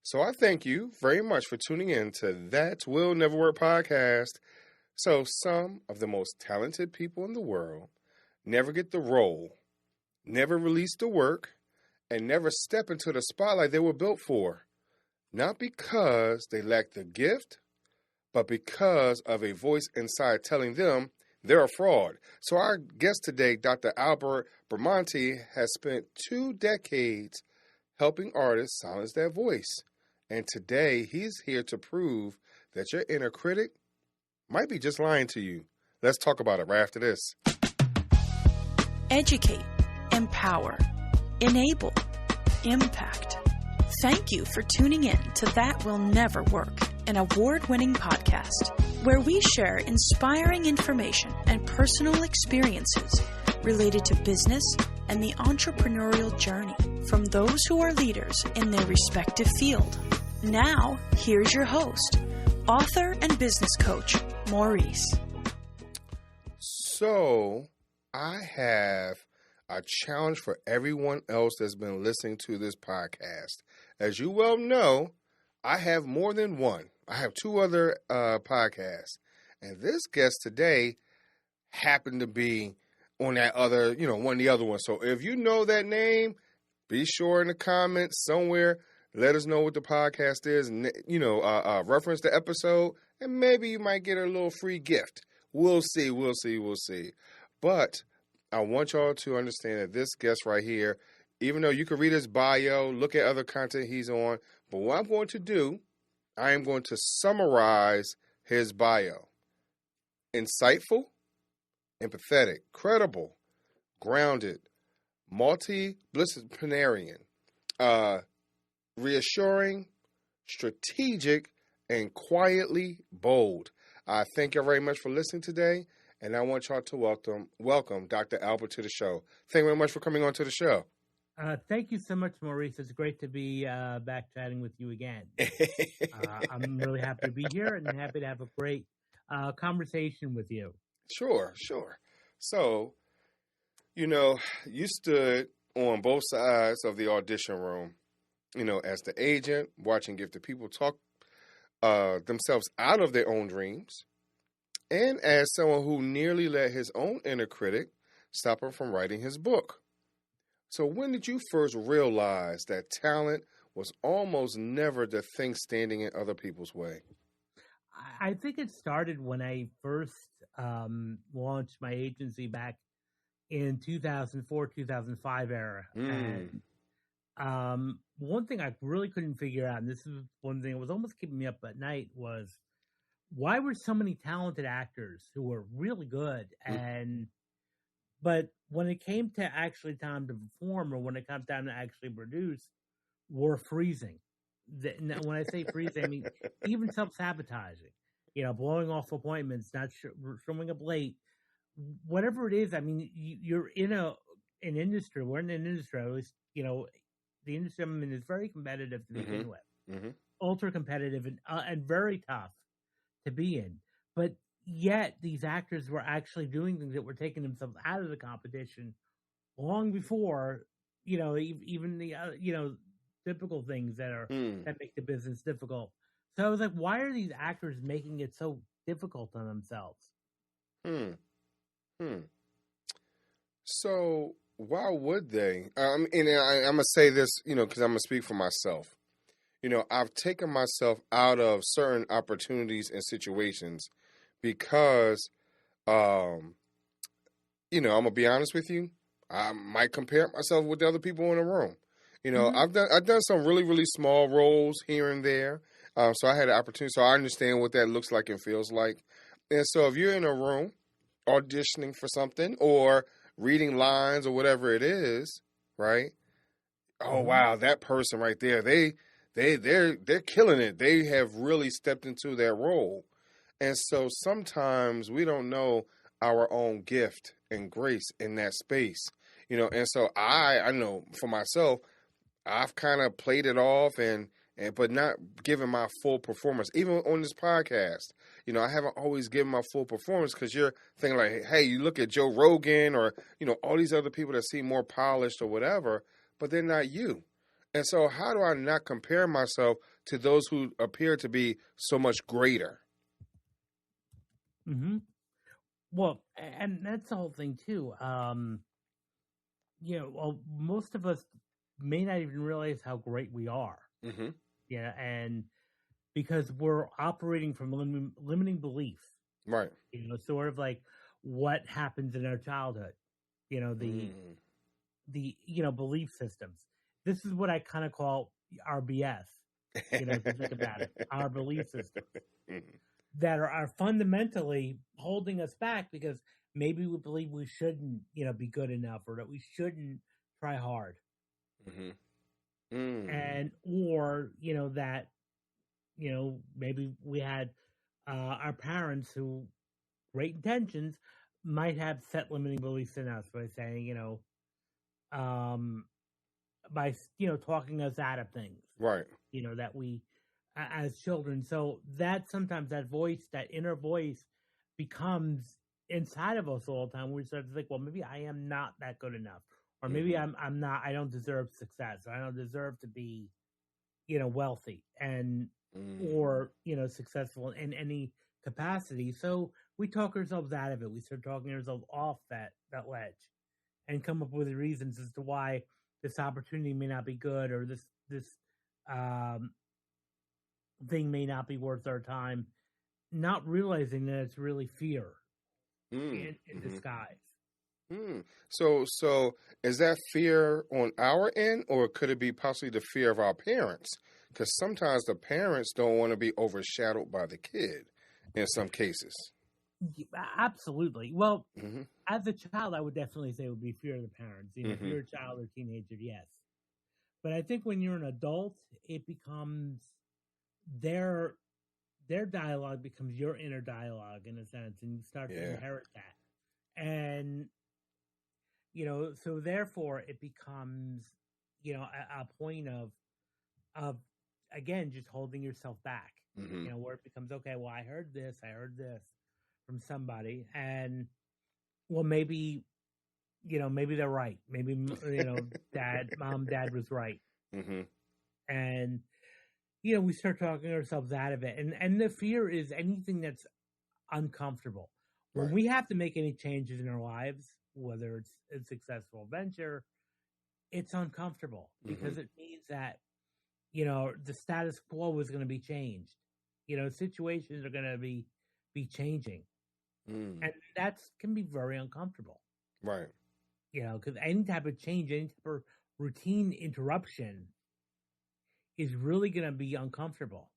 So I thank you very much for tuning in to That Will Never Work podcast. So some of the most talented people in the world never get the role, never release the work, and never step into the spotlight they were built for. Not because they lack the gift, but because of a voice inside telling them they're a fraud. So our guest today, Dr. Albert Bramante, has spent 2 decades helping artists silence their voice. And today he's here to prove that your inner critic might be just lying to you. Let's talk about it right after this. Educate, empower, enable, impact. Thank you for tuning in to That Will Never Work, an award-winning podcast where we share inspiring information and personal experiences related to business and the entrepreneurial journey from those who are leaders in their respective field. Now, here's your host, author and business coach, Maurice. So, I have a challenge for everyone else that's been listening to this podcast. As you well know, I have more than one. I have 2 other podcasts. And this guest today happened to be on that other, one of the other ones. So if you know that name, be sure in the comments somewhere, let us know what the podcast is, and, reference the episode, and maybe you might get a little free gift. We'll see. But I want y'all to understand that this guest right here, even though you can read his bio, look at other content he's on, but what I'm going to do, I am going to summarize his bio. Insightful, empathetic, credible, grounded, multidisciplinarian, reassuring, strategic, and quietly bold. I thank you very much for listening today, and I want y'all to welcome Dr. Albert to the show. Thank you very much for coming on to the show. Thank you so much, Maurice. It's great to be back chatting with you again. I'm really happy to be here and happy to have a great conversation with you. Sure. So, you stood on both sides of the audition room, as the agent, watching gifted people talk themselves out of their own dreams, and as someone who nearly let his own inner critic stop him from writing his book. So when did you first realize that talent was almost never the thing standing in other people's way? I think it started when I first launched my agency back in 2004, 2005 era. And one thing I really couldn't figure out, and this is one thing that was almost keeping me up at night, was why were so many talented actors who were really good but when it came to actually time to perform, or when it comes time to actually produce, were freezing. When I say freezing, I mean even self-sabotaging. Blowing off appointments, not showing up late, whatever it is. I mean, you're in an industry. We're in an industry. At least, the industry I'm in is very competitive to begin with, ultra competitive and very tough to be in. But yet these actors were actually doing things that were taking themselves out of the competition long before, even the, typical things that make the business difficult. So I was like, why are these actors making it so difficult on themselves? So why would they? And I'm going to say this, because I'm going to speak for myself. I've taken myself out of certain opportunities and situations because, I'm going to be honest with you. I might compare myself with the other people in the room. I've done some really, really small roles here and there. So I had an opportunity. So I understand what that looks like and feels like. And so if you're in a room auditioning for something or reading lines or whatever it is, right? Oh, wow, that person right there, they're killing it. They have really stepped into their role. And so sometimes we don't know our own gift and grace in that space, and so I know for myself, I've kind of played it off but not given my full performance. Even on this podcast, I haven't always given my full performance because you're thinking like, hey, you look at Joe Rogan or, all these other people that seem more polished or whatever, but they're not you. And so how do I not compare myself to those who appear to be so much greater? Mm-hmm. Well, and that's the whole thing too. Well, most of us may not even realize how great we are. Mm-hmm. Yeah, and because we're operating from limiting beliefs, Right. Sort of like what happens in our childhood. The belief systems. This is what I kind of call our BS. If you think about it, our belief systems that are fundamentally holding us back because maybe we believe we shouldn't, be good enough or that we shouldn't try hard. Mm-hmm. Mm. And, or, that, maybe we had our parents who, great intentions, might have set limiting beliefs in us by saying, by, talking us out of things. Right. That we, as children. So that sometimes that voice, that inner voice becomes inside of us all the time. We start to think, well, maybe I am not that good enough. Or maybe I'm not, I don't deserve success. Or I don't deserve to be, wealthy and, or, successful in any capacity. So we talk ourselves out of it. We start talking ourselves off that ledge and come up with reasons as to why this opportunity may not be good or this thing may not be worth our time, not realizing that it's really fear in disguise. So is that fear on our end, or could it be possibly the fear of our parents? Because sometimes the parents don't want to be overshadowed by the kid in some cases. Absolutely. Well, as a child, I would definitely say it would be fear of the parents. If you're a child or teenager, yes. But I think when you're an adult, it becomes their dialogue becomes your inner dialogue in a sense, and you start to inherit that. And so therefore it becomes a point of again just holding yourself back. Where it becomes, okay, well, I heard this from somebody, and well, maybe they're right. Maybe dad was right. And we start talking ourselves out of it, and the fear is anything that's uncomfortable. When we have to make any changes in our lives, whether it's a successful venture, it's uncomfortable because it means that the status quo is going to be changed. Situations are going to be changing, and that can be very uncomfortable. Right. Because any type of change, any type of routine interruption is really going to be uncomfortable.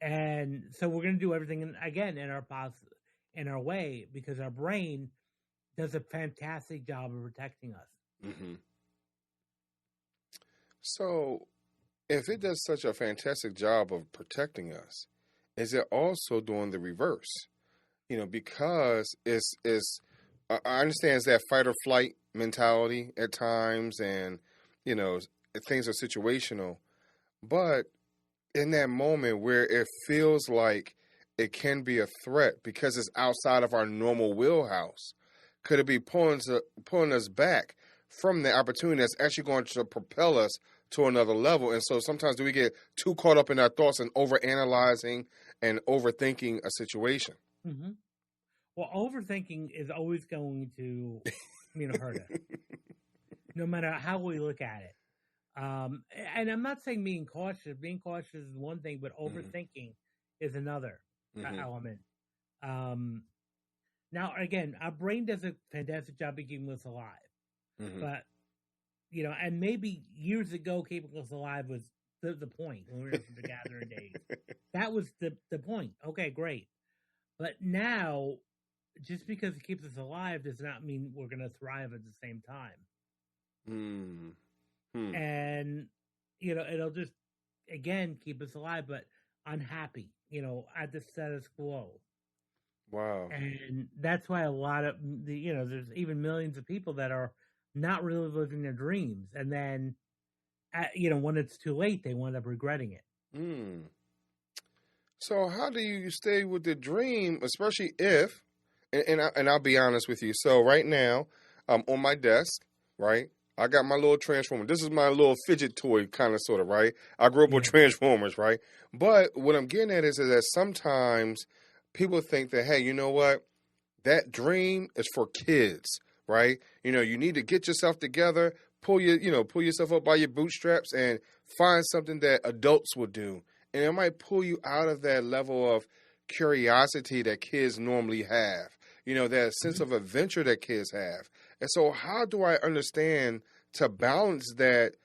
And so we're going to do everything again in our way, because our brain does a fantastic job of protecting us. So if it does such a fantastic job of protecting us, is it also doing the reverse? Because I understand it's that fight or flight mentality at times, and things are situational, but in that moment where it feels like it can be a threat because it's outside of our normal wheelhouse, could it be pulling us back from the opportunity that's actually going to propel us to another level? And so sometimes do we get too caught up in our thoughts and overanalyzing and overthinking a situation? Well, overthinking is always going to hurt us, no matter how we look at it. And I'm not saying being cautious. Being cautious is one thing, but overthinking is another element. Now, again, our brain does a fantastic job of keeping us alive. But, and maybe years ago, keeping us alive was the point when we were in the gathering days. That was the point. Okay, great. But now, just because it keeps us alive does not mean we're going to thrive at the same time. And, it'll just, again, keep us alive, but unhappy, at the status quo. Wow. And that's why a lot of there's even millions of people that are not really living their dreams. And then, when it's too late, they wind up regretting it. So how do you stay with the dream, especially if, and I'll be honest with you. So right now, on my desk, right, I got my little transformer. This is my little fidget toy, kind of, sort of, right? I grew up with Transformers, right? But what I'm getting at is that sometimes people think that, hey, you know what? That dream is for kids, right? You need to get yourself together, pull yourself up by your bootstraps, and find something that adults would do, and it might pull you out of that level of curiosity that kids normally have. That sense of adventure that kids have. And so, how do I understand to balance that?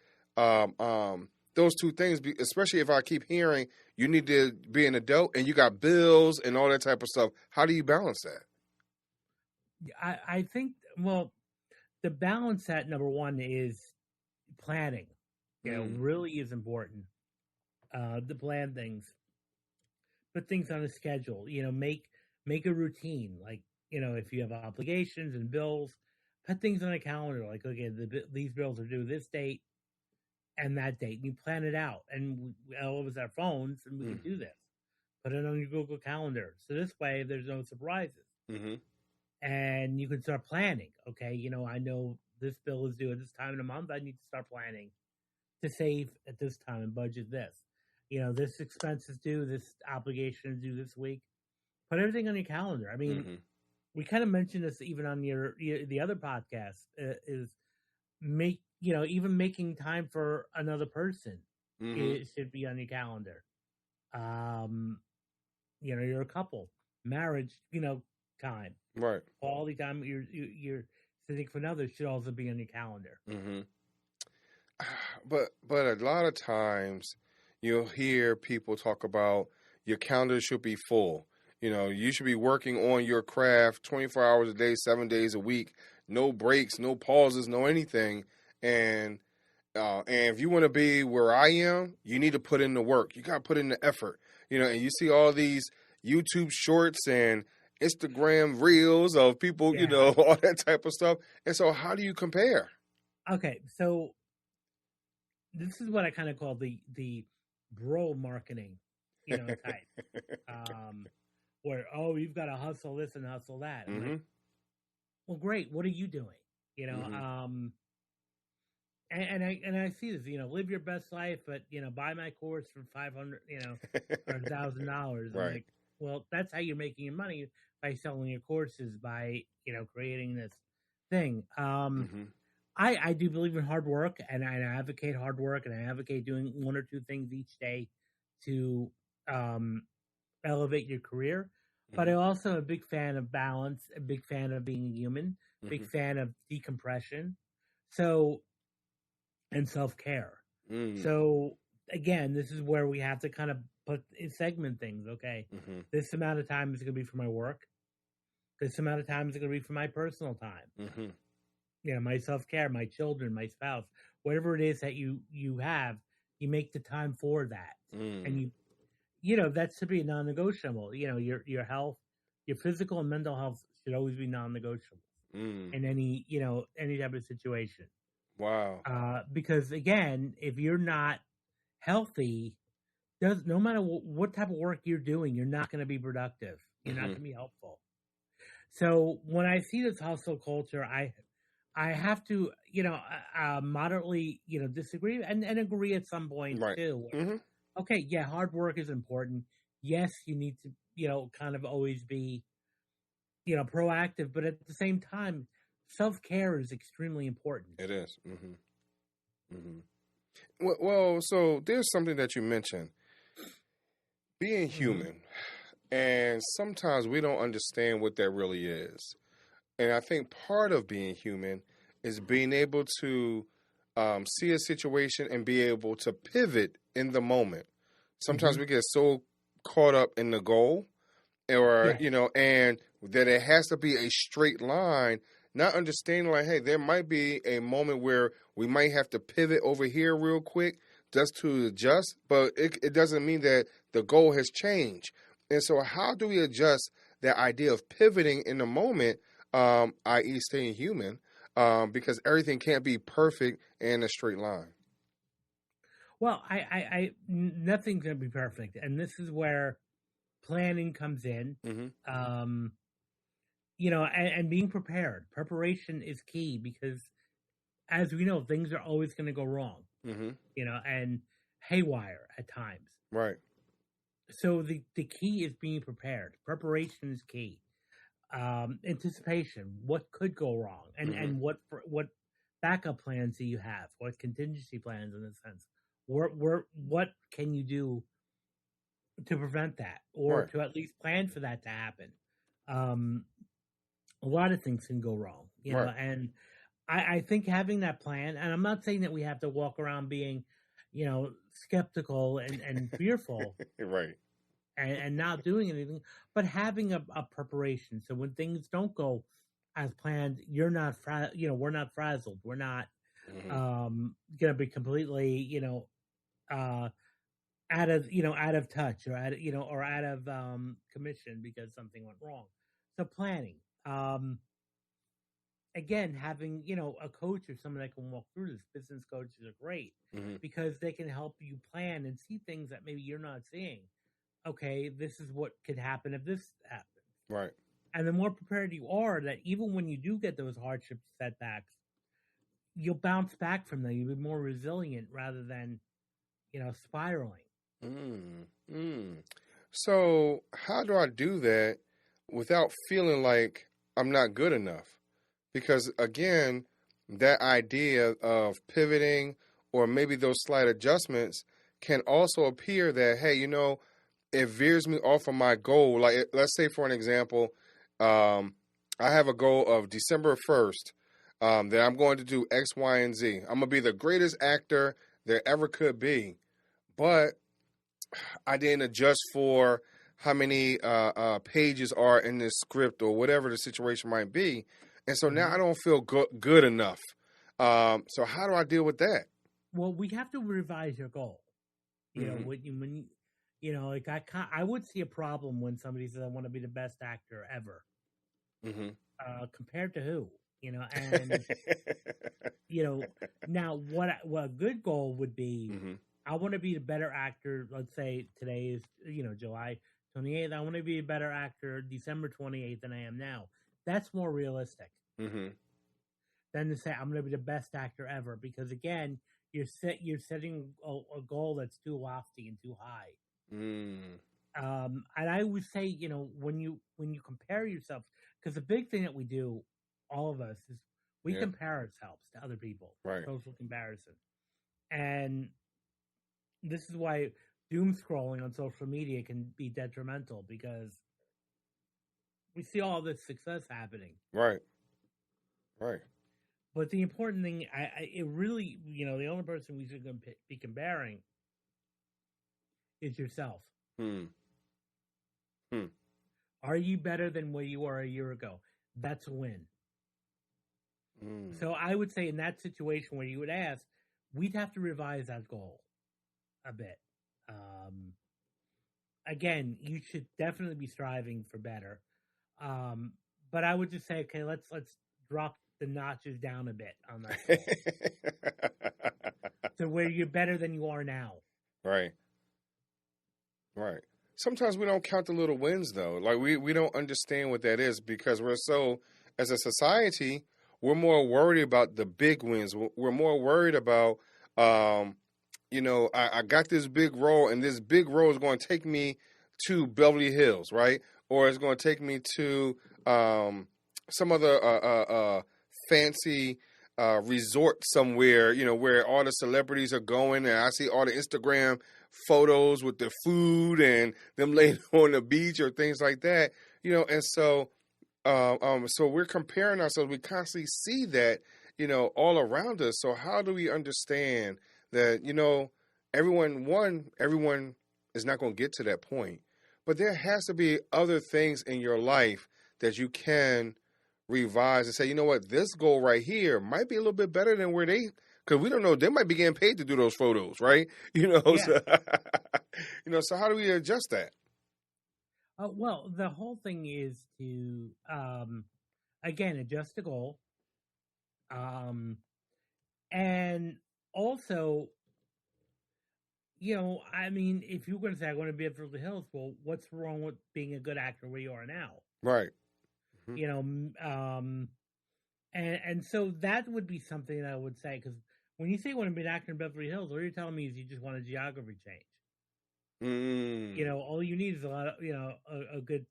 Those two things, especially if I keep hearing you need to be an adult and you got bills and all that type of stuff. How do you balance that? I think, well, the balance that number one is planning. Really is important. To plan things, put things on a schedule. Make a routine. Like, if you have obligations and bills, put things on a calendar. Like, okay, these bills are due this date and that date. And you plan it out. And all of us have phones, and we can do this. Put it on your Google Calendar. So this way, there's no surprises. Mm-hmm. And you can start planning. Okay, I know this bill is due at this time in the month. I need to start planning to save at this time and budget this. This expense is due, this obligation is due this week. Put everything on your calendar. I mean, we kind of mentioned this even on the other podcast. Is even making time for another person. It should be on your calendar. You're a couple, marriage. Time. Right. Quality time you're sitting for another should also be on your calendar. Mm-hmm. But a lot of times you'll hear people talk about your calendar should be full. You should be working on your craft 24 hours a day, 7 days a week, no breaks, no pauses, no anything. And if you want to be where I am, you need to put in the work. You got to put in the effort. And you see all these YouTube shorts and Instagram reels of people, all that type of stuff. And so how do you compare? Okay, so this is what I kind of call the bro marketing, type. Where, you've got to hustle this and hustle that. I'm like, well, great. What are you doing? And I see this, live your best life, but, buy my course for $500, or $1,000. Right. I'm like, well, that's how you're making your money, by selling your courses, by, creating this thing. I do believe in hard work, and I advocate hard work, and I advocate doing one or two things each day to elevate your career. But I also am a big fan of balance, a big fan of being human, big fan of decompression, and self-care. So again, this is where we have to kind of segment things. Okay, this amount of time is going to be for my work. This amount of time is going to be for my personal time. My self-care, my children, my spouse, whatever it is that you have, you make the time for that. And that should be non-negotiable. Your health, your physical and mental health should always be non-negotiable in any type of situation. Wow. Because again, if you're not healthy, no matter what type of work you're doing, you're not going to be productive. You're not going to be helpful. So when I see this hustle culture, I have to, moderately, disagree and agree at some point too. Okay, yeah, hard work is important. Yes, you need to, kind of always be, proactive, but at the same time, self-care is extremely important. It is. Well, so there's something that you mentioned, being human, and sometimes we don't understand what that really is. And I think part of being human is being able to see a situation and be able to pivot in the moment. Sometimes we get so caught up in the goal, or and that it has to be a straight line. Not understanding, like, hey, there might be a moment where we might have to pivot over here real quick just to adjust, but it doesn't mean that the goal has changed. And so how do we adjust that idea of pivoting in the moment, i.e. staying human, because everything can't be perfect in a straight line? Well, I nothing's going to be perfect. And this is where planning comes in. And being prepared. Preparation is key, because as we know, things are always going to go wrong, and haywire at times. Right. So the key is being prepared. Preparation is key. Anticipation, what could go wrong, and what backup plans do you have? What contingency plans, in a sense? What can you do to prevent that, or to at least plan for that to happen? A lot of things can go wrong, know, and I think having that plan, and I'm not saying that we have to walk around being, skeptical and fearful, right, and not doing anything, but having a preparation. So when things don't go as planned, you're not, we're not frazzled. We're not going to be completely, out of touch, or out of commission because something went wrong. So planning. Again, having, a coach or someone that can walk through this. Business coaches are great because they can help you plan and see things that maybe you're not seeing. Okay, this is what could happen if this happens. Right. And the more prepared you are, that even when you do get those hardships, setbacks, you'll bounce back from them. You'll be more resilient rather than, spiraling. So how do I do that without feeling like I'm not good enough? Because, again, that idea of pivoting or maybe those slight adjustments can also appear that, hey, it veers me off of my goal. Like, let's say, for an example, I have a goal of December 1st that I'm going to do X, Y, and Z. I'm going to be the greatest actor there ever could be. But I didn't adjust for how many pages are in this script or whatever the situation might be. And so now I don't feel good enough. So how do I deal with that? Well, we have to revise your goal. When I would see a problem when somebody says, I want to be the best actor ever. Compared to who? And, now what a good goal would be, I want to be a better actor. Let's say today is, July 28th. I want to be a better actor December 28th than I am now. That's more realistic than to say I'm going to be the best actor ever, because again, you're setting a goal that's too lofty and too high. And I would say, when you compare yourself, because the big thing that we do, all of us, is we compare ourselves to other people, right? Social comparison, and this is why doom scrolling on social media can be detrimental, because we see all this success happening. Right. But the important thing, it really, the only person we should be comparing is yourself. Are you better than where you were a year ago? That's a win. So I would say in that situation where you would ask, we'd have to revise that goal a bit. Again, you should definitely be striving for better. But I would just say, okay, let's drop the notches down a bit on that goal. So where you're better than you are now. Right. Sometimes we don't count the little wins, though. Like, we don't understand what that is, because we're so, as a society, we're more worried about the big wins. We're more worried about, I got this big role, and this big role is going to take me to Beverly Hills, right? Or it's going to take me to some other fancy resort somewhere, where all the celebrities are going, and I see all the Instagram photos with the food and them laying on the beach or things like that, and so we're comparing ourselves. We constantly see that, all around us. So how do we understand that, everyone is not going to get to that point, but there has to be other things in your life that you can revise and say, you know what, this goal right here might be a little bit better than where they, because we don't know, they might be getting paid to do those photos, right? So, so how do we adjust that? Well, the whole thing is to, again, adjust the goal. And also, if you're going to say, I want to be at Beverly Hills, well, what's wrong with being a good actor where you are now? Right. And so that would be something that I would say, because when you say want to be an actor in Beverly Hills, all you're telling me is you just want a geography change. All you need is a lot of, a good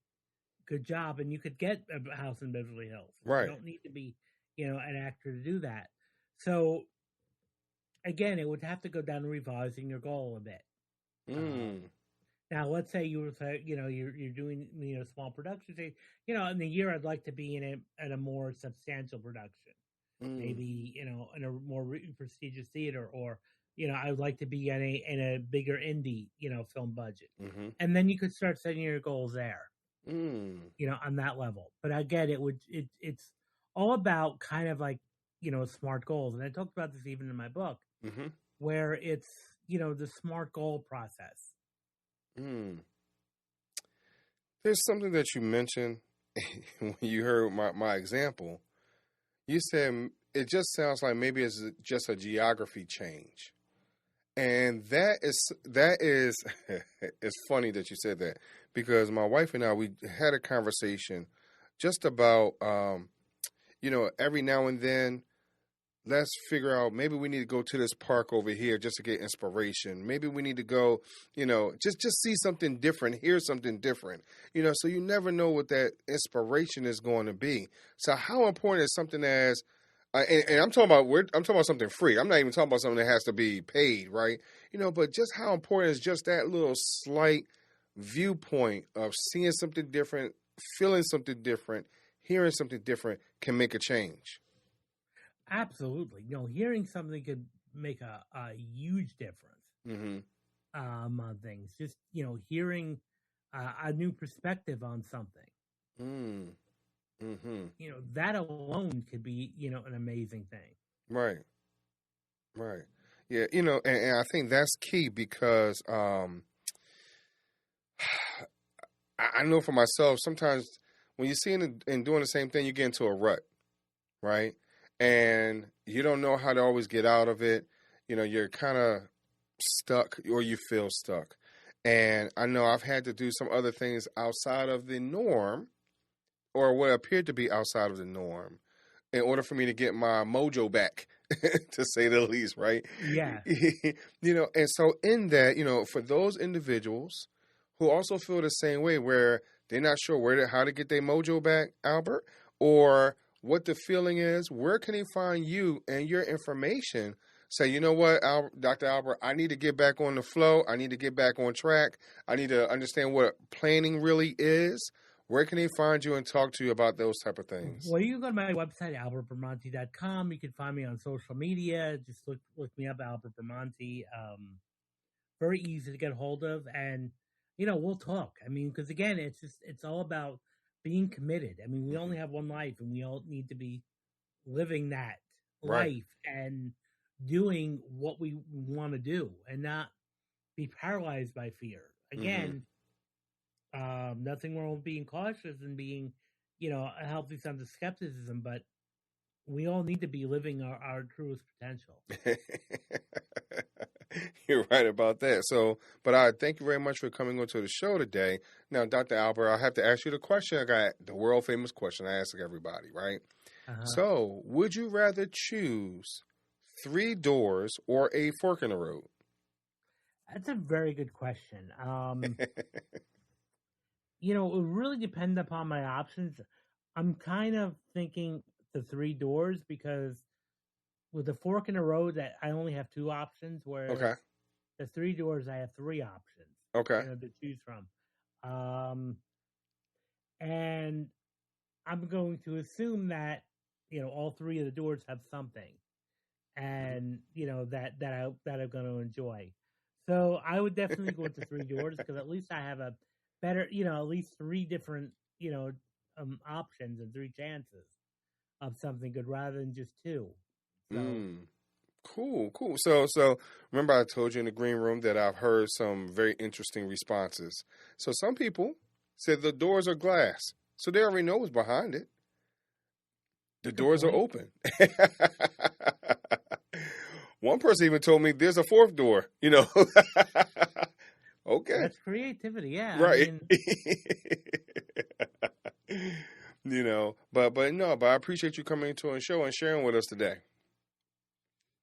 job, and you could get a house in Beverly Hills. Right. You don't need to be, an actor to do that. So again, it would have to go down to revising your goal a bit. Now, let's say you were, you're doing, small productions. In a year, I'd like to be in a more substantial production, maybe, in a more prestigious theater, or, I would like to be in a bigger indie, film budget. And then you could start setting your goals there, on that level. But again, it's all about kind of like, smart goals. And I talked about this even in my book, where it's, the SMART goal process. There's something that you mentioned when you heard my example. You said it just sounds like maybe it's just a geography change. And that is it's funny that you said that, because my wife and I, we had a conversation just about, every now and then, let's figure out, maybe we need to go to this park over here just to get inspiration. Maybe we need to go, just see something different, hear something different, so you never know what that inspiration is going to be. So how important is something as, and I'm talking about something free. I'm not even talking about something that has to be paid, right? But just how important is just that little slight viewpoint of seeing something different, feeling something different, hearing something different can make a change. Absolutely. Hearing something could make a huge difference on things. Just, hearing a new perspective on something. That alone could be, an amazing thing. Right. Yeah, and I think that's key, because I know for myself, sometimes when you're seeing and doing the same thing, you get into a rut, right? And you don't know how to always get out of it. You're kind of stuck, or you feel stuck. And I know I've had to do some other things outside of the norm, or what appeared to be outside of the norm, in order for me to get my mojo back, to say the least, right? Yeah. And so in that, for those individuals who also feel the same way, where they're not sure how to get their mojo back, Albert, or what the feeling is, where can he find you and your information? Say, you know what, Dr. Albert, I need to get back on the flow. I need to get back on track. I need to understand what planning really is. Where can he find you and talk to you about those type of things? Well, you can go to my website, albertbramante.com. You can find me on social media. Just look me up, Albert Bramante. Very easy to get hold of. And, we'll talk. Because again, it's all about being committed. We only have one life, and we all need to be living that life and doing what we want to do, and not be paralyzed by fear. Again, nothing wrong with being cautious and being, a healthy sense of skepticism, but we all need to be living our truest potential. You're right about that. So, but I thank you very much for coming onto the show today. Now, Dr. Albert, I have to ask you the question. I got the world famous question I ask everybody, right? So, would you rather choose 3 doors or a fork in the road? That's a very good question. It would really depend upon my options. I'm kind of thinking the 3 doors, because with the fork in the road, that I only have 2 options, whereas the 3 doors, I have 3 options to choose from. And I'm going to assume that, all 3 of the doors have something, and, that I'm going to enjoy. So I would definitely go with the 3 doors, because at least I have a better, at least 3 different, options and 3 chances of something good, rather than just 2. So. Cool. So remember I told you in the green room that I've heard some very interesting responses. So some people said the doors are glass, so they already know what's behind it. The doors are open. One person even told me there's a 4th door, Okay. That's creativity, yeah. Right. But I appreciate you coming to a show and sharing with us today.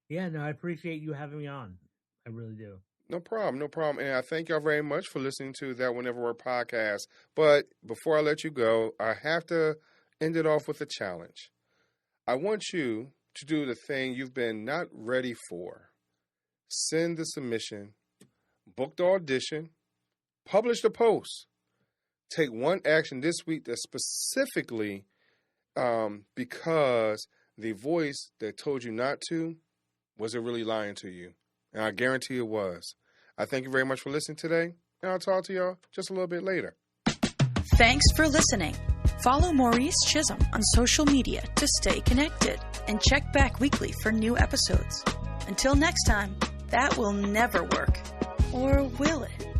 Yeah, no, I appreciate you having me on. I really do. No problem. And I thank y'all very much for listening to That Will Nevr Work podcast. But before I let you go, I have to end it off with a challenge. I want you to do the thing you've been not ready for. Send the submission, book the audition, publish the post. Take one action this week that's specifically because the voice that told you not to, was it really lying to you? And I guarantee it was. I thank you very much for listening today, and I'll talk to y'all just a little bit later. Thanks for listening. Follow Maurice Chisholm on social media to stay connected and check back weekly for new episodes. Until next time, that will never work. Or will it?